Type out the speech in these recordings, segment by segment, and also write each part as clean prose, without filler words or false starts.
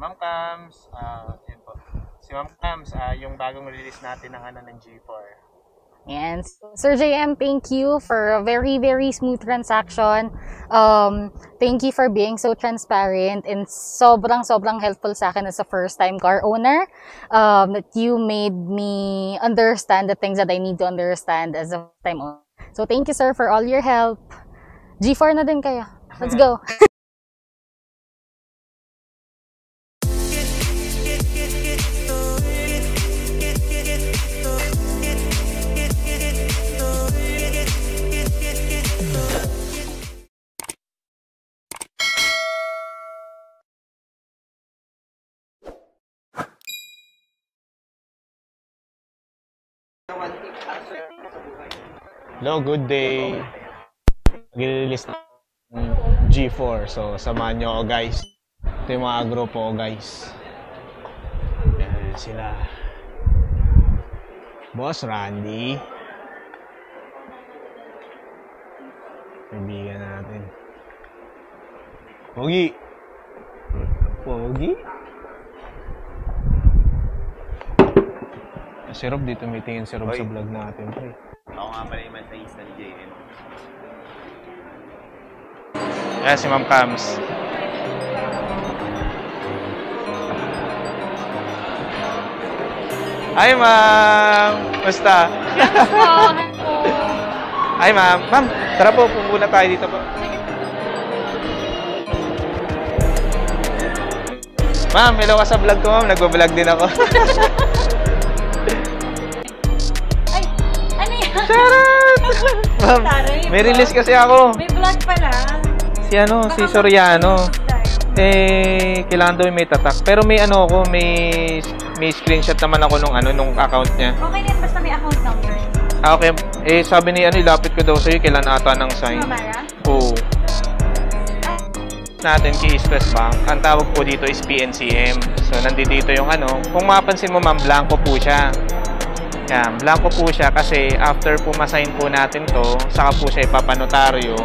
Ma'am Cams, yun po. Si Ma'am Cams, yung bagong release natin ng ng G4. And Sir JM, thank you for a very, very smooth transaction. Thank you for being so transparent and sobrang helpful sa akin as a first-time car owner. That you made me understand the things that I need to understand as a first-time owner. So thank you, sir, for all your help. G4 na din kayo. Let's go. Hello, good day. Mag-release na G4. So, samahan nyo ako, guys. Ito yung mga grupo ko, guys. Yan sila. Boss Randy. Kaibigan natin. Pogi. Pogi. Si Rob, dito may tingin si Rob sa vlog natin, pre. Ako nga pala yung masayista ni JM. Ayan si Ma'am Cams. Hi Ma'am! Basta? Hi Ma'am! Ma'am, tara po, pumuna tayo dito po. Ma'am, hello ka sa vlog ko ma'am. Nagbablog din ako. Ay, ano yan? Charot! Ma'am, may release kasi ako. May vlog pala. Si si Soriano. Kailangan daw may tatak. Pero may ako, may screenshot naman ako nung account niya. Okay din, basta may account number. Okay. Sabi ni ilapit ko daw sa'yo, kailan ata ng sign. Sumabara? Oo. Natin kay East West Bank, ang tawag po dito is PNCM. So, nandito yung kung mapapansin mo ma'am, blanco po siya. Yan, blanco po siya kasi after po masign po natin to, saka po siya ipapanotaryo,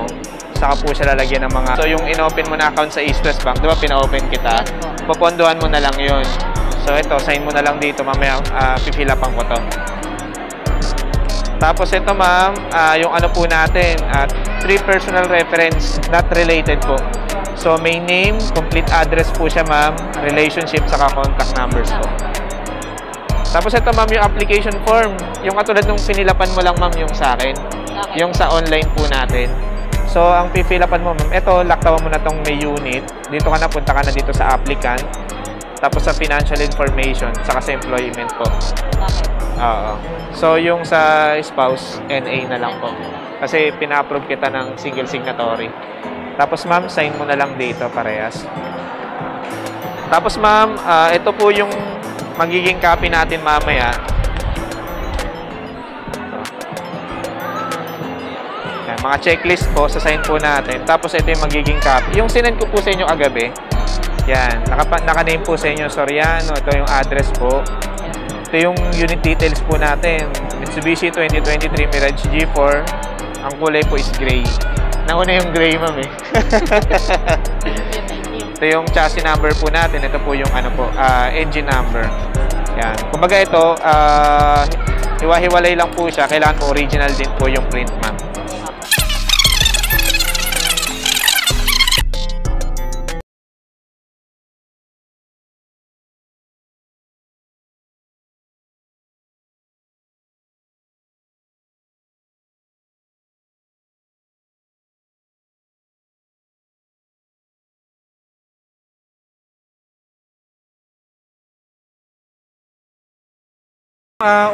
saka po siya lalagyan ng mga... So, yung in-open mo na account sa East West Bank, di ba pina-open kita? Popondohan mo na lang yun. So, ito, sign mo na lang dito, mamaya pipilapan ko to. Tapos ito ma'am, yung po natin, 3 personal reference, not related po. So, may name, complete address po siya ma'am, relationship, saka contact numbers po. Tapos ito ma'am, yung application form, yung katulad nung pinilapan mo lang ma'am yung sa akin, yung sa online po natin. So, ang pipilapan mo ma'am, ito, laktawan mo na tong may unit, dito ka na, punta ka na dito sa applicant, tapos sa financial information, saka sa employment po. Oo. So, yung sa spouse, NA na lang po. Kasi pina-approve kita ng single signatory. Tapos ma'am, sign mo na lang dito parehas. Tapos ma'am, ito po yung magiging copy natin mamaya. Yan, mga checklist po, sasign po natin. Tapos ito yung magiging copy. Yung sinend ko po sa inyo kagabi. Yan, naka-name po sa inyo Soriano. Ito yung address po. Ito yung unit details po natin. Mitsubishi 2023 Mirage G4. Ang kulay po is gray. Nauna yung gray, ma'am eh. Ito yung chassis number po natin. Ito po yung engine number. Yan. Kumbaga ito, hiwa-hiwalay lang po siya. Kailangan po original din po yung print, ma'am.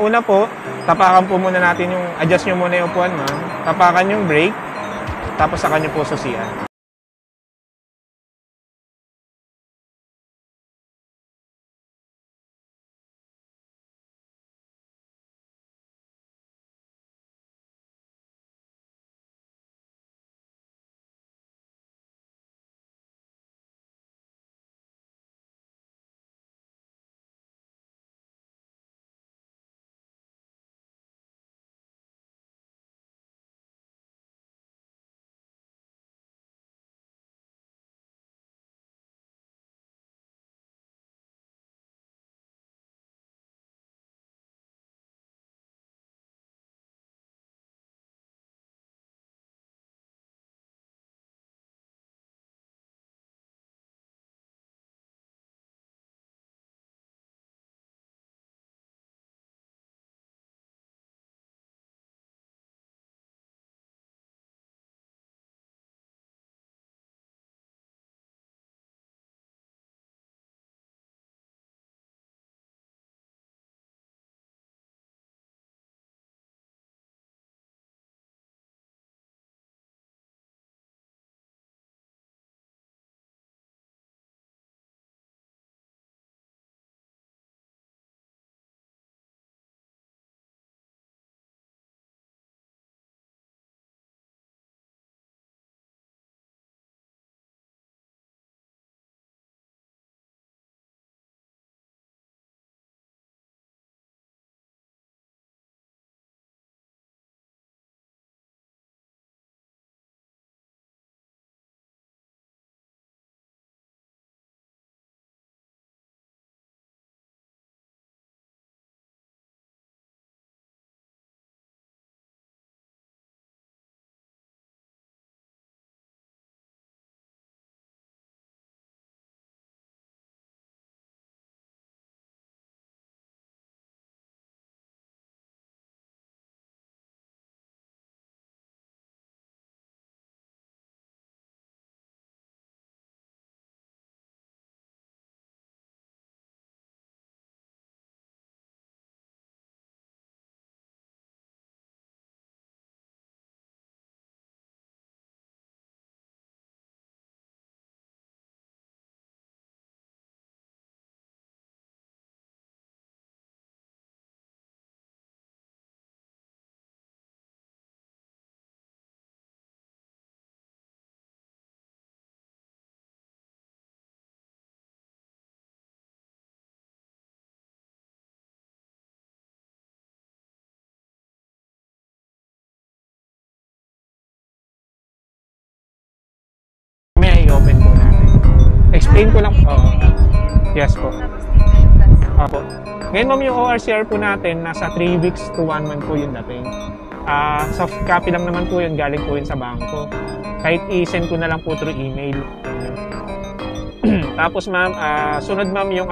Una po, tapakan po muna natin adjust nyo muna yung upuan ma'am. Tapakan yung brake, tapos saka nyo po susian. explain ko lang. Oo. Yes po. Opo. Ngayon ma'am, yung ORCR po natin, nasa 3 weeks to 1 month po yung dating. Soft copy lang naman po yun, galing po yun sa bangko. Kahit i-send ko na lang po through email. Tapos ma'am, sunod ma'am yung